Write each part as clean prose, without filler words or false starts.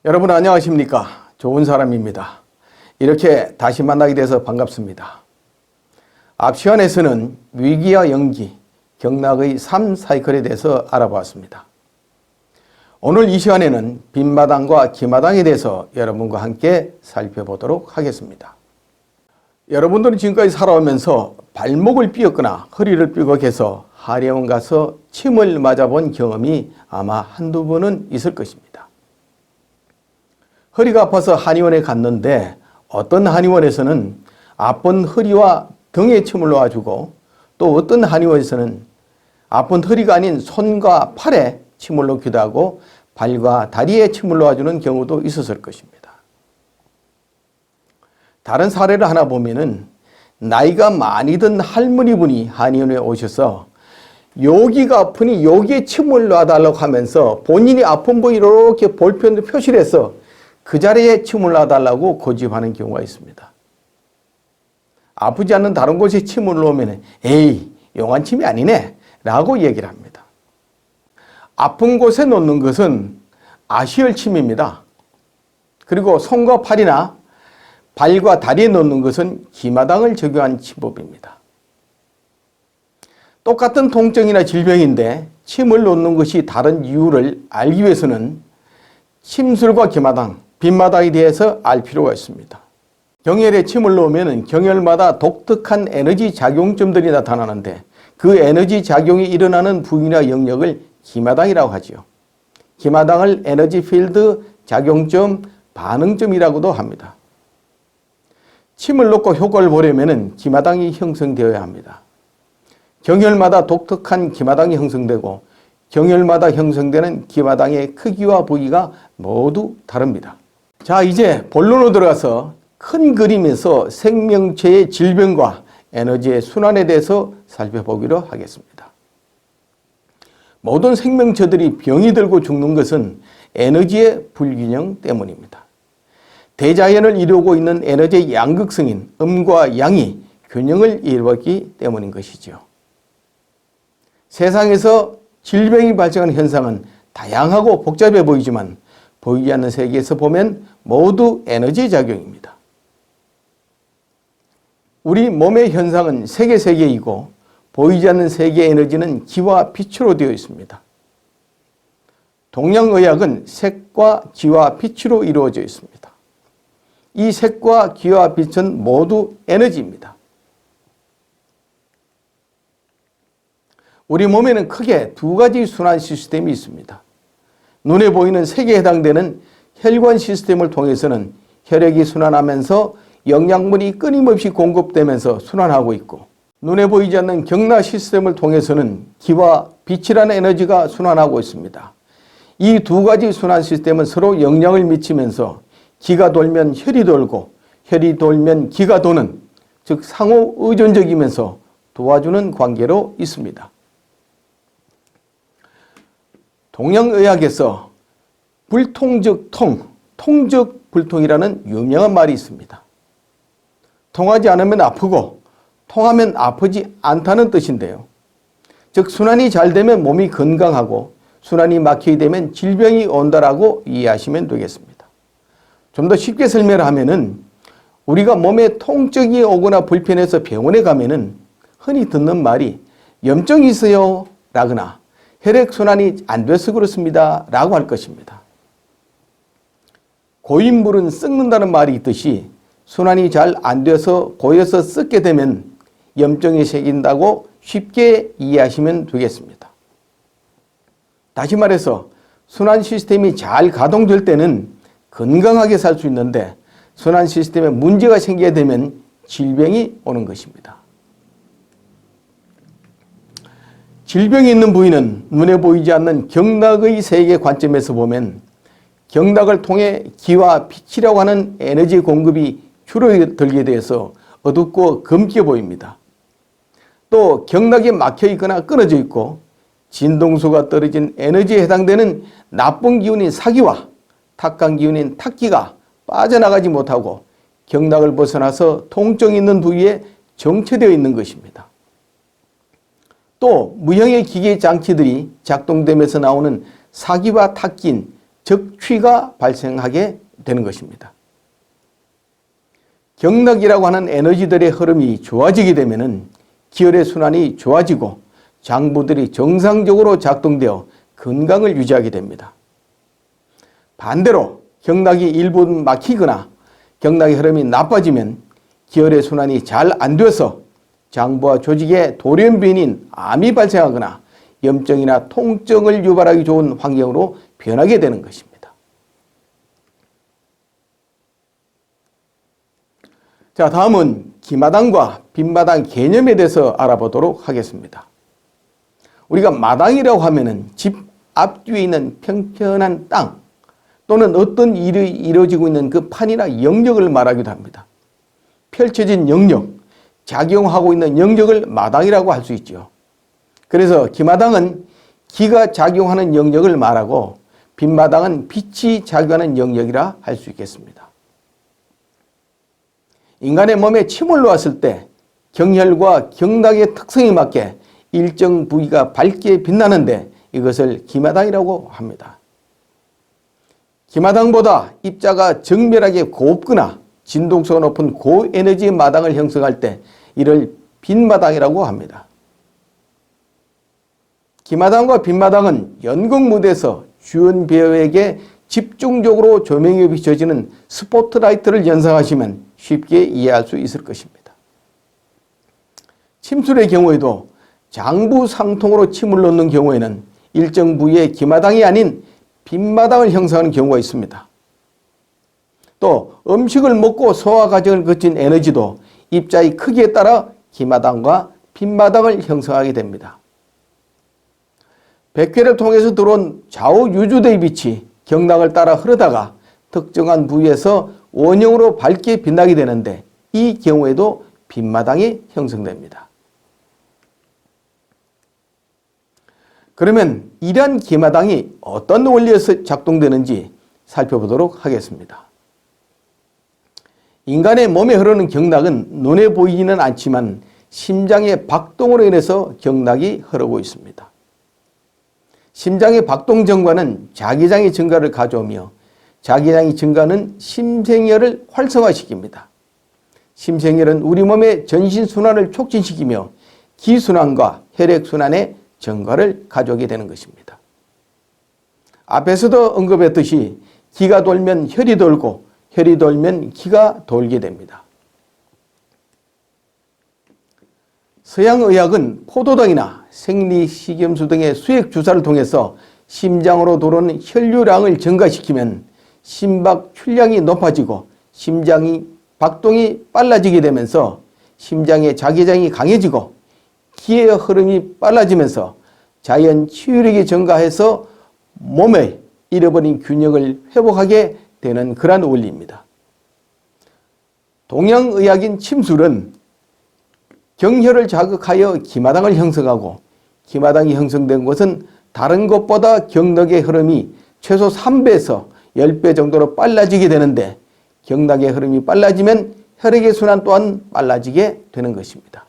여러분 안녕하십니까? 좋은 사람입니다. 이렇게 다시 만나게 돼서 반갑습니다. 앞 시간에서는 위기와 연기, 경락의 삶 사이클에 대해서 알아보았습니다. 오늘 이 시간에는 빈마당과 기마당에 대해서 여러분과 함께 살펴보도록 하겠습니다. 여러분들은 지금까지 살아오면서 발목을 삐었거나 허리를 삐걱해서 한의원 가서 침을 맞아본 경험이 아마 한두 번은 있을 것입니다. 허리가 아파서 한의원에 갔는데 어떤 한의원에서는 아픈 허리와 등에 침을 놓아주고 또 어떤 한의원에서는 아픈 허리가 아닌 손과 팔에 침을 놓기도 하고 발과 다리에 침을 놓아주는 경우도 있었을 것입니다. 다른 사례를 하나 보면은 나이가 많이 든 할머니분이 한의원에 오셔서 여기가 아프니 여기에 침을 놔달라고 하면서 본인이 아픈 부위 이렇게 볼펜으로 표시를 해서 그 자리에 침을 놔달라고 고집하는 경우가 있습니다. 아프지 않는 다른 곳에 침을 놓으면 에이 용한 침이 아니네 라고 얘기를 합니다. 아픈 곳에 놓는 것은 아시혈침입니다. 그리고 손과 팔이나 발과 다리에 놓는 것은 기마당을 적용한 침법입니다. 똑같은 통증이나 질병인데 침을 놓는 것이 다른 이유를 알기 위해서는 침술과 기마당, 빈마당에 대해서 알 필요가 있습니다. 경혈에 침을 놓으면 경혈마다 독특한 에너지 작용점들이 나타나는데 그 에너지 작용이 일어나는 부위나 영역을 기마당이라고 하지요. 기마당을 에너지 필드, 작용점, 반응점이라고도 합니다. 침을 놓고 효과를 보려면 기마당이 형성되어야 합니다. 경혈마다 독특한 기마당이 형성되고 경혈마다 형성되는 기마당의 크기와 부위가 모두 다릅니다. 자, 이제 본론으로 들어가서 큰 그림에서 생명체의 질병과 에너지의 순환에 대해서 살펴보기로 하겠습니다. 모든 생명체들이 병이 들고 죽는 것은 에너지의 불균형 때문입니다. 대자연을 이루고 있는 에너지의 양극성인 음과 양이 균형을 이루었기 때문인 것이죠. 세상에서 질병이 발생하는 현상은 다양하고 복잡해 보이지만 보이지 않는 세계에서 보면 모두 에너지 작용입니다. 우리 몸의 현상은 세계이고 보이지 않는 세계의 에너지는 기와 빛으로 되어 있습니다. 동양의학은 색과 기와 빛으로 이루어져 있습니다. 이 색과 기와 빛은 모두 에너지입니다. 우리 몸에는 크게 두 가지 순환 시스템이 있습니다. 눈에 보이는 색에 해당되는 혈관 시스템을 통해서는 혈액이 순환하면서 영양분이 끊임없이 공급되면서 순환하고 있고 눈에 보이지 않는 경락 시스템을 통해서는 기와 빛이라는 에너지가 순환하고 있습니다. 이 두 가지 순환 시스템은 서로 영향을 미치면서 기가 돌면 혈이 돌고 혈이 돌면 기가 도는 즉 상호 의존적이면서 도와주는 관계로 있습니다. 동양의학에서 불통즉 통, 통즉 불통이라는 유명한 말이 있습니다. 통하지 않으면 아프고 통하면 아프지 않다는 뜻인데요. 즉 순환이 잘 되면 몸이 건강하고 순환이 막히게 되면 질병이 온다라고 이해하시면 되겠습니다. 좀 더 쉽게 설명을 하면은 우리가 몸에 통증이 오거나 불편해서 병원에 가면은 흔히 듣는 말이 염증이 있어요 라거나 혈액순환이 안 돼서 그렇습니다 라고 할 것입니다. 고인물은 썩는다는 말이 있듯이 순환이 잘 안 돼서 고여서 썩게 되면 염증이 생긴다고 쉽게 이해하시면 되겠습니다. 다시 말해서 순환 시스템이 잘 가동될 때는 건강하게 살 수 있는데 순환 시스템에 문제가 생기게 되면 질병이 오는 것입니다. 질병이 있는 부위는 눈에 보이지 않는 경락의 세계 관점에서 보면 경락을 통해 기와 빛이라고 하는 에너지 공급이 줄어들게 돼서 어둡고 검게 보입니다. 또 경락이 막혀 있거나 끊어져 있고 진동수가 떨어진 에너지에 해당되는 나쁜 기운인 사기와 탁한 기운인 탁기가 빠져나가지 못하고 경락을 벗어나서 통증이 있는 부위에 정체되어 있는 것입니다. 또 무형의 기계 장치들이 작동되면서 나오는 사기와 탁기인 적취가 발생하게 되는 것입니다. 경락이라고 하는 에너지들의 흐름이 좋아지게 되면 기혈의 순환이 좋아지고 장부들이 정상적으로 작동되어 건강을 유지하게 됩니다. 반대로 경락이 일부 막히거나 경락의 흐름이 나빠지면 기혈의 순환이 잘 안 돼서 장부와 조직에 돌연변이인 암이 발생하거나 염증이나 통증을 유발하기 좋은 환경으로 변하게 되는 것입니다. 자, 다음은 기마당과 빈마당 개념에 대해서 알아보도록 하겠습니다. 우리가 마당이라고 하면은 집 앞뒤에 있는 평평한 땅 또는 어떤 일이 이루어지고 있는 그 판이나 영역을 말하기도 합니다. 펼쳐진 영역, 작용하고 있는 영역을 마당이라고 할 수 있죠. 그래서 기마당은 기가 작용하는 영역을 말하고 빈마당은 빛이 작용하는 영역이라 할 수 있겠습니다. 인간의 몸에 침을 놓았을 때 경혈과 경락의 특성에 맞게 일정 부위가 밝게 빛나는데 이것을 기마당이라고 합니다. 기마당보다 입자가 정밀하게 곱거나 진동수가 높은 고에너지 마당을 형성할 때 이를 빈마당이라고 합니다. 기마당과 빈마당은 연극무대에서 주연 배우에게 집중적으로 조명이 비춰지는 스포트라이트를 연상하시면 쉽게 이해할 수 있을 것입니다. 침술의 경우에도 장부 상통으로 침을 놓는 경우에는 일정 부위의 기마당이 아닌 빈마당을 형성하는 경우가 있습니다. 또 음식을 먹고 소화 과정을 거친 에너지도 입자의 크기에 따라 기마당과 빈마당을 형성하게 됩니다. 백회를 통해서 들어온 좌우유주대의 빛이 경락을 따라 흐르다가 특정한 부위에서 원형으로 밝게 빛나게 되는데 이 경우에도 빈마당이 형성됩니다. 그러면 이러한 기마당이 어떤 원리에서 작동되는지 살펴보도록 하겠습니다. 인간의 몸에 흐르는 경락은 눈에 보이지는 않지만 심장의 박동으로 인해서 경락이 흐르고 있습니다. 심장의 박동 증가는 자기장의 증가를 가져오며 자기장의 증가는 심생혈을 활성화시킵니다. 심생혈은 우리 몸의 전신순환을 촉진시키며 기순환과 혈액순환의 증가를 가져오게 되는 것입니다. 앞에서도 언급했듯이 기가 돌면 혈이 돌고 혈이 돌면 기가 돌게 됩니다. 서양의학은 포도당이나 생리식염수 등의 수액주사를 통해서 심장으로 들어오는 혈류량을 증가시키면 심박 출량이 높아지고 심장이 박동이 빨라지게 되면서 심장의 자기장이 강해지고 기의 흐름이 빨라지면서 자연 치유력이 증가해서 몸의 잃어버린 균형을 회복하게 되는 그러한 원리입니다. 동양의학인 침술은 경혈을 자극하여 기마당을 형성하고 기마당이 형성된 곳은 다른 것보다 경락의 흐름이 최소 3배에서 10배 정도로 빨라지게 되는데 경락의 흐름이 빨라지면 혈액의 순환 또한 빨라지게 되는 것입니다.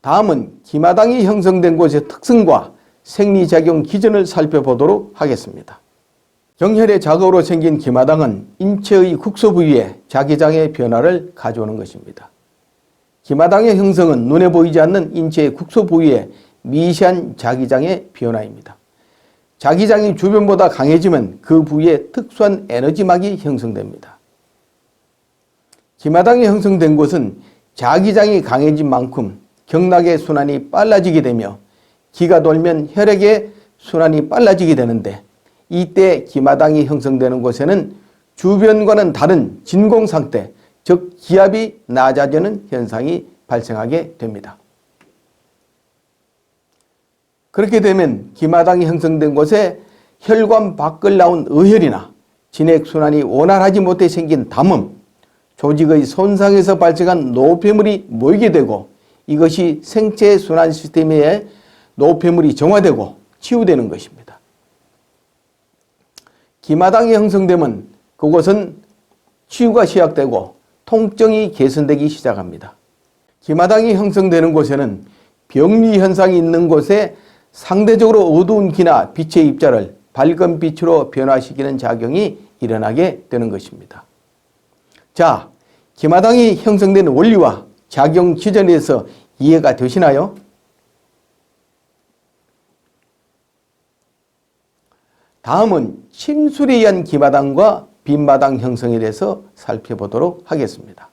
다음은 기마당이 형성된 곳의 특성과 생리작용 기전을 살펴보도록 하겠습니다. 경혈의 자극으로 생긴 기마당은 인체의 국소 부위에 자기장의 변화를 가져오는 것입니다. 기마당의 형성은 눈에 보이지 않는 인체의 국소 부위의 미세한 자기장의 변화입니다. 자기장이 주변보다 강해지면 그 부위에 특수한 에너지막이 형성됩니다. 기마당이 형성된 곳은 자기장이 강해진 만큼 경락의 순환이 빨라지게 되며 기가 돌면 혈액의 순환이 빨라지게 되는데 이때 기마당이 형성되는 곳에는 주변과는 다른 진공 상태, 즉 기압이 낮아지는 현상이 발생하게 됩니다. 그렇게 되면 기마당이 형성된 곳에 혈관 밖을 나온 의혈이나 진액순환이 원활하지 못해 생긴 담음, 조직의 손상에서 발생한 노폐물이 모이게 되고 이것이 생체 순환 시스템에 노폐물이 정화되고 치유되는 것입니다. 기마당이 형성되면 그곳은 치유가 시작되고 통증이 개선되기 시작합니다. 기마당이 형성되는 곳에는 병리 현상이 있는 곳에 상대적으로 어두운 기나 빛의 입자를 밝은 빛으로 변화시키는 작용이 일어나게 되는 것입니다. 자, 기마당이 형성되는 원리와 작용 기전에 대해서 이해가 되시나요? 다음은 침술에 의한 기마당과 빈마당 형성에 대해서 살펴보도록 하겠습니다.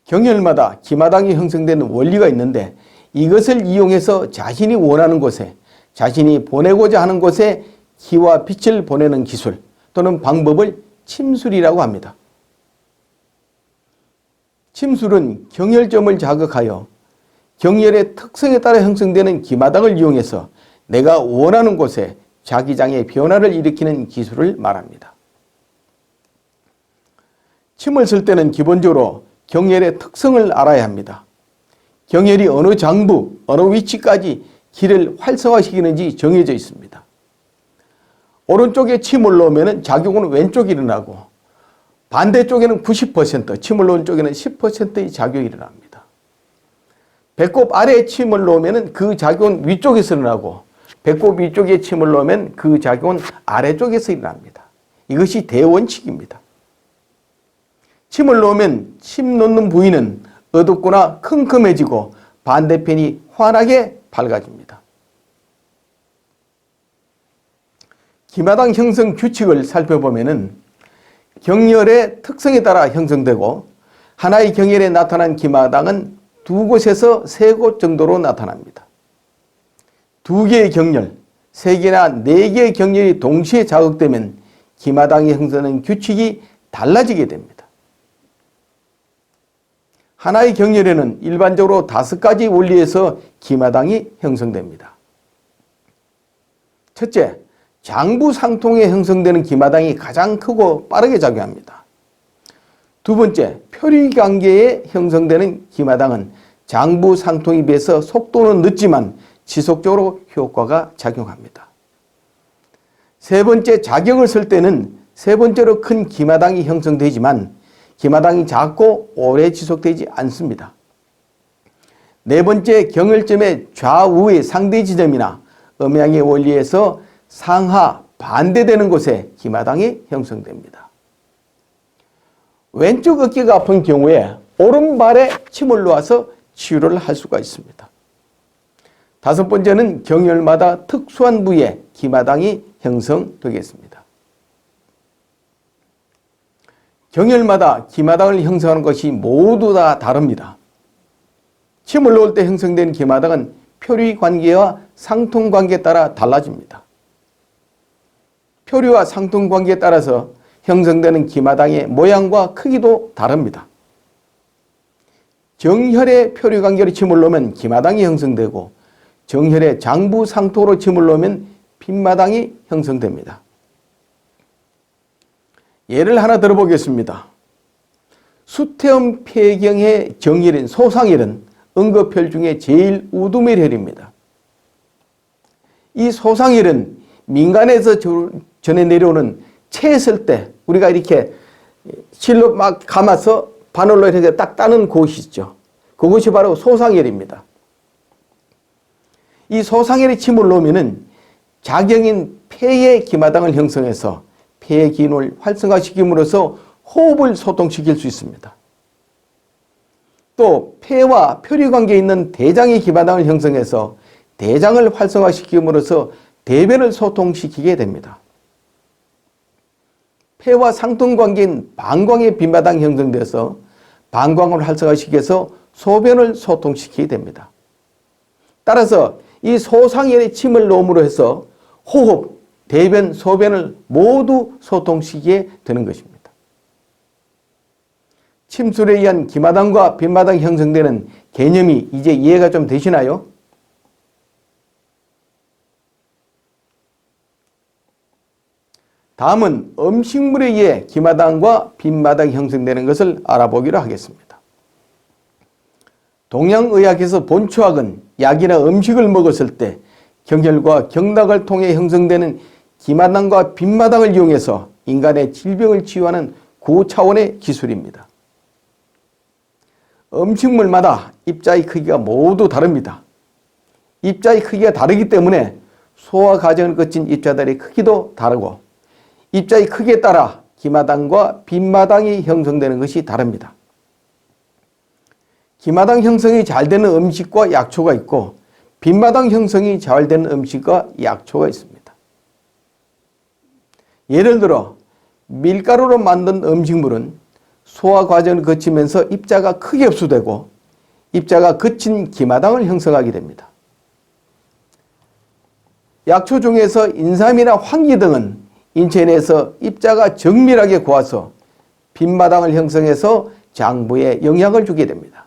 경혈마다 기마당이 형성되는 원리가 있는데 이것을 이용해서 자신이 원하는 곳에, 자신이 보내고자 하는 곳에 기와 빛을 보내는 기술 또는 방법을 침술이라고 합니다. 침술은 경혈점을 자극하여 경혈의 특성에 따라 형성되는 기마당을 이용해서 내가 원하는 곳에 자기장의 변화를 일으키는 기술을 말합니다. 침을 쓸 때는 기본적으로 경혈의 특성을 알아야 합니다. 경혈이 어느 장부, 어느 위치까지 기를 활성화시키는지 정해져 있습니다. 오른쪽에 침을 넣으면 작용은 왼쪽에 일어나고 반대쪽에는 90%, 침을 넣은 쪽에는 10%의 작용이 일어납니다. 배꼽 아래에 침을 넣으면 그 작용은 위쪽에서 일어나고 배꼽 위쪽에 침을 넣으면 그 작용은 아래쪽에서 일어납니다. 이것이 대원칙입니다. 침을 넣으면 침 넣는 부위는 어둡거나 컴컴해지고 반대편이 환하게 밝아집니다. 기마당 형성 규칙을 살펴보면 경혈의 특성에 따라 형성되고 하나의 경혈에 나타난 기마당은 2곳에서 3곳 정도로 나타납니다. 2개의 경혈, 3개나 4개의 경혈이 동시에 자극되면 기마당이 형성되는 규칙이 달라지게 됩니다. 하나의 경혈에는 일반적으로 5가지 원리에서 기마당이 형성됩니다. 첫째, 장부상통에 형성되는 기마당이 가장 크고 빠르게 작용합니다. 두 번째, 표류관계에 형성되는 기마당은 장부상통에 비해서 속도는 늦지만 지속적으로 효과가 작용합니다. 세 번째, 자격을 쓸 때는 세 번째로 큰 기마당이 형성되지만 기마당이 작고 오래 지속되지 않습니다. 네 번째, 경혈점의 좌우의 상대 지점이나 음양의 원리에서 상하 반대되는 곳에 기마당이 형성됩니다. 왼쪽 어깨가 아픈 경우에 오른발에 침을 놓아서 치유를 할 수가 있습니다. 다섯 번째는 경혈마다 특수한 부위에 기마당이 형성되겠습니다. 경혈마다 기마당을 형성하는 것이 모두 다 다릅니다. 침을 놓을 때 형성된 기마당은 표류관계와 상통관계에 따라 달라집니다. 표류와 상통관계에 따라서 형성되는 기마당의 모양과 크기도 다릅니다. 정혈의 표류관계로 침을 놓으면 기마당이 형성되고 정혈의 장부 상토로 침을 놓으면 빈마당이 형성됩니다. 예를 하나 들어보겠습니다. 수태음 폐경의 정혈인 소상혈은 응급혈 중에 제일 우두밀 혈입니다. 이 소상혈은 민간에서 전해 내려오는 채했을 때 우리가 이렇게 실로 막 감아서 바늘로 이렇게 딱 따는 곳이 있죠. 그것이 바로 소상혈입니다. 이 소상혈에 침을 놓으면 작용인 폐의 기마당을 형성해서 폐의 기운을 활성화시킴으로써 호흡을 소통시킬 수 있습니다. 또 폐와 표류관계에 있는 대장의 기마당을 형성해서 대장을 활성화시킴으로써 대변을 소통시키게 됩니다. 폐와 상통관계인 방광의 빈마당이 형성돼서 방광을 활성화시켜서 소변을 소통시키게 됩니다. 따라서 이 소상혈에 침을 놓음으로 해서 호흡, 대변, 소변을 모두 소통시키게 되는 것입니다. 침술에 의한 기마당과 빈마당이 형성되는 개념이 이제 이해가 좀 되시나요? 다음은 음식물에 의해 기마당과 빈마당이 형성되는 것을 알아보기로 하겠습니다. 동양의학에서 본초학은 약이나 음식을 먹었을 때 경혈과 경락을 통해 형성되는 기마당과 빈마당을 이용해서 인간의 질병을 치유하는 고차원의 기술입니다. 음식물마다 입자의 크기가 모두 다릅니다. 입자의 크기가 다르기 때문에 소화 과정을 거친 입자들의 크기도 다르고 입자의 크기에 따라 기마당과 빈마당이 형성되는 것이 다릅니다. 기마당 형성이 잘 되는 음식과 약초가 있고 빈마당 형성이 잘 되는 음식과 약초가 있습니다. 예를 들어 밀가루로 만든 음식물은 소화 과정을 거치면서 입자가 크게 흡수되고 입자가 거친 기마당을 형성하게 됩니다. 약초 중에서 인삼이나 황기 등은 인체 내에서 입자가 정밀하게 고와서 빈마당을 형성해서 장부에 영향을 주게 됩니다.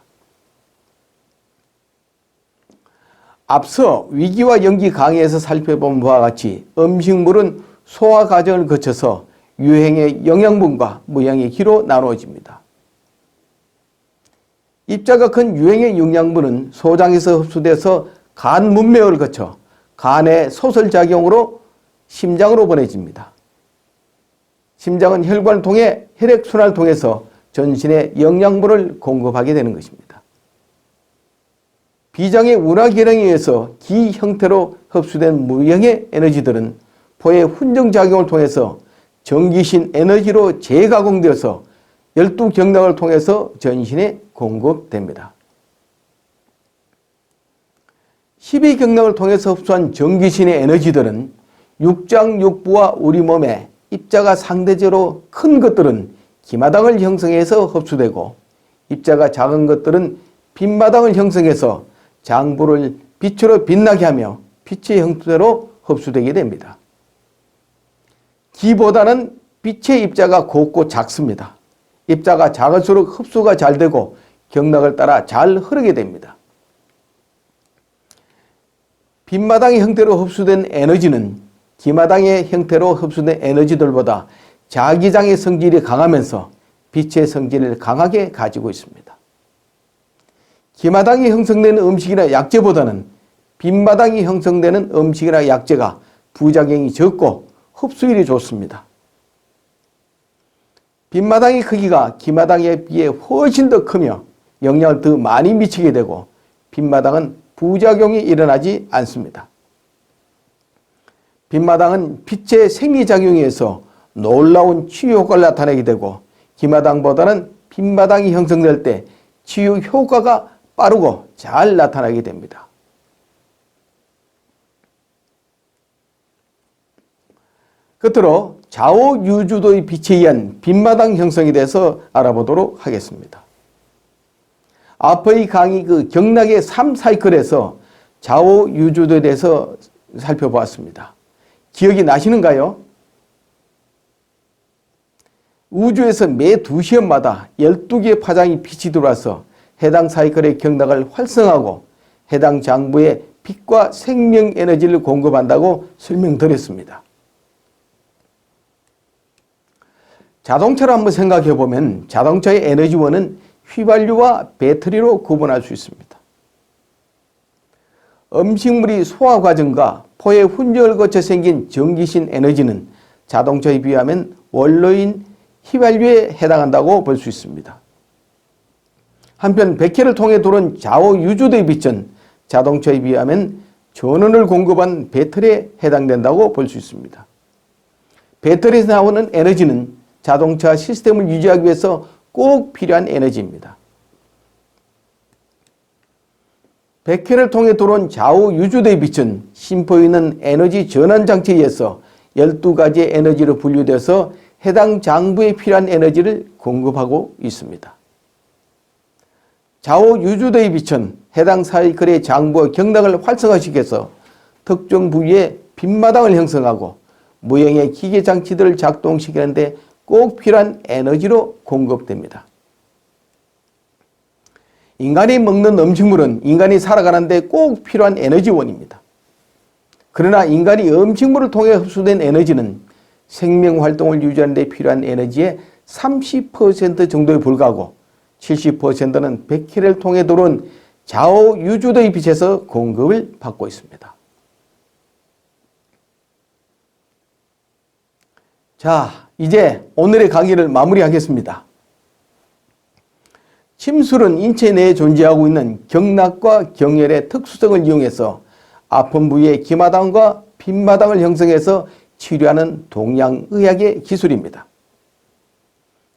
앞서 위기와 연기 강의에서 살펴본 바와 같이 음식물은 소화 과정을 거쳐서 유행의 영양분과 무양의 기로 나누어집니다. 입자가 큰 유행의 영양분은 소장에서 흡수돼서 간 문맥을 거쳐 간의 소설작용으로 심장으로 보내집니다. 심장은 혈관을 통해 혈액순환을 통해서 전신에 영양분을 공급하게 되는 것입니다. 비장의 운하 기능에 의해서 기 형태로 흡수된 무형의 에너지들은 포의 훈정작용을 통해서 전기신 에너지로 재가공되어서 12경락을 통해서 전신에 공급됩니다. 12경락을 통해서 흡수한 전기신의 에너지들은 육장육부와 우리 몸에 입자가 상대적으로 큰 것들은 기마당을 형성해서 흡수되고 입자가 작은 것들은 빈마당을 형성해서 장부를 빛으로 빛나게 하며 빛의 형태로 흡수되게 됩니다. 기보다는 빛의 입자가 곱고 작습니다. 입자가 작을수록 흡수가 잘 되고 경락을 따라 잘 흐르게 됩니다. 빈마당의 형태로 흡수된 에너지는 기마당의 형태로 흡수된 에너지들보다 자기장의 성질이 강하면서 빛의 성질을 강하게 가지고 있습니다. 기마당이 형성되는 음식이나 약재보다는 빈마당이 형성되는 음식이나 약재가 부작용이 적고 흡수율이 좋습니다. 빈마당의 크기가 기마당에 비해 훨씬 더 크며 영향을 더 많이 미치게 되고 빈마당은 부작용이 일어나지 않습니다. 빈마당은 빛의 생리작용에 의해서 놀라운 치유 효과를 나타내게 되고 기마당보다는 빈마당이 형성될 때 치유 효과가 빠르고 잘 나타나게 됩니다. 끝으로 좌우유주도의 빛에 의한 빈마당 형성에 대해서 알아보도록 하겠습니다. 앞의 강의 경락의 3사이클에서 좌우유주도에 대해서 살펴보았습니다. 기억이 나시는가요? 우주에서 매 2시간마다 12개의 파장이 빛이 들어와서 해당 사이클의 경락을 활성화하고 해당 장부에 빛과 생명 에너지를 공급한다고 설명드렸습니다. 자동차를 한번 생각해 보면 자동차의 에너지원은 휘발유와 배터리로 구분할 수 있습니다. 음식물이 소화 과정과 포의 훈정을 거쳐 생긴 전기신 에너지는 자동차에 비하면 원료인 휘발유에 해당한다고 볼 수 있습니다. 한편 백혈을 통해 들어온 좌우유주도의 빛은 자동차에 비하면 전원을 공급한 배터리에 해당된다고 볼 수 있습니다. 배터리에서 나오는 에너지는 자동차 시스템을 유지하기 위해서 꼭 필요한 에너지입니다. 백혈을 통해 들어온 좌우유주도의 빛은 심포에 있는 에너지 전환 장치에 의해서 12가지의 에너지로 분류되어서 해당 장부에 필요한 에너지를 공급하고 있습니다. 좌우유주도의 빛은 해당 사이클의 장부와 경락을 활성화시켜서 특정 부위에 빈마당을 형성하고 무형의 기계 장치들을 작동시키는데 꼭 필요한 에너지로 공급됩니다. 인간이 먹는 음식물은 인간이 살아가는데 꼭 필요한 에너지원입니다. 그러나 인간이 음식물을 통해 흡수된 에너지는 생명활동을 유지하는 데 필요한 에너지의 30% 정도에 불과하고 70%는 백혈을 통해 들어온 좌우유주도의 빛에서 공급을 받고 있습니다. 자, 이제 오늘의 강의를 마무리하겠습니다. 침술은 인체 내에 존재하고 있는 경락과 경혈의 특수성을 이용해서 아픈 부위에 기마당과 빈마당을 형성해서 치료하는 동양의학의 기술입니다.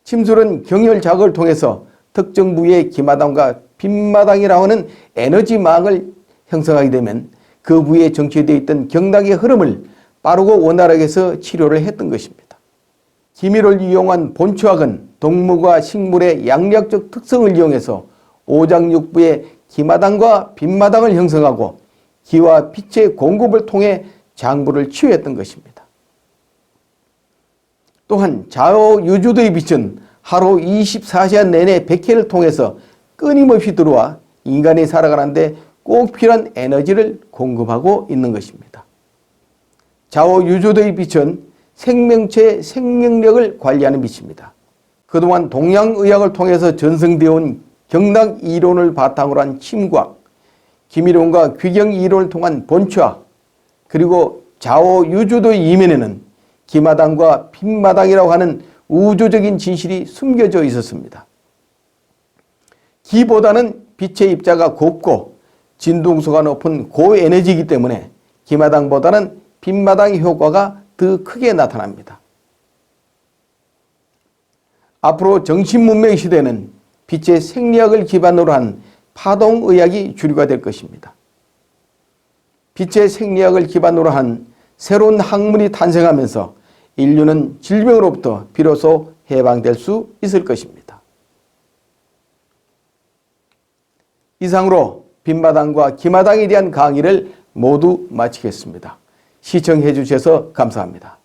침술은 경혈 자극을 통해서 특정 부위의 기마당과 빈마당이라고 하는 에너지망을 형성하게 되면 그 부위에 정체되어 있던 경락의 흐름을 빠르고 원활하게 해서 치료를 했던 것입니다. 기미를 이용한 본추학은 동물과 식물의 양력적 특성을 이용해서 오장육부의 기마당과 빈마당을 형성하고 기와 빛의 공급을 통해 장부를 치유했던 것입니다. 또한 자오유주도의 빛은 하루 24시간 내내 백회를 통해서 끊임없이 들어와 인간이 살아가는데 꼭 필요한 에너지를 공급하고 있는 것입니다. 자오유주도의 빛은 생명체의 생명력을 관리하는 빛입니다. 그동안 동양의학을 통해서 전승되어 온 경락 이론을 바탕으로 한 침과학, 기미론과 귀경 이론을 통한 본추학, 그리고 자오유주도의 이면에는 기마당과 빈마당이라고 하는 우주적인 진실이 숨겨져 있었습니다. 기보다는 빛의 입자가 곱고 진동수가 높은 고에너지이기 때문에 기마당보다는 빈마당의 효과가 더 크게 나타납니다. 앞으로 정신문명의 시대는 빛의 생리학을 기반으로 한 파동의학이 주류가 될 것입니다. 빛의 생리학을 기반으로 한 새로운 학문이 탄생하면서 인류는 질병으로부터 비로소 해방될 수 있을 것입니다. 이상으로 빈마당과 기마당에 대한 강의를 모두 마치겠습니다. 시청해 주셔서 감사합니다.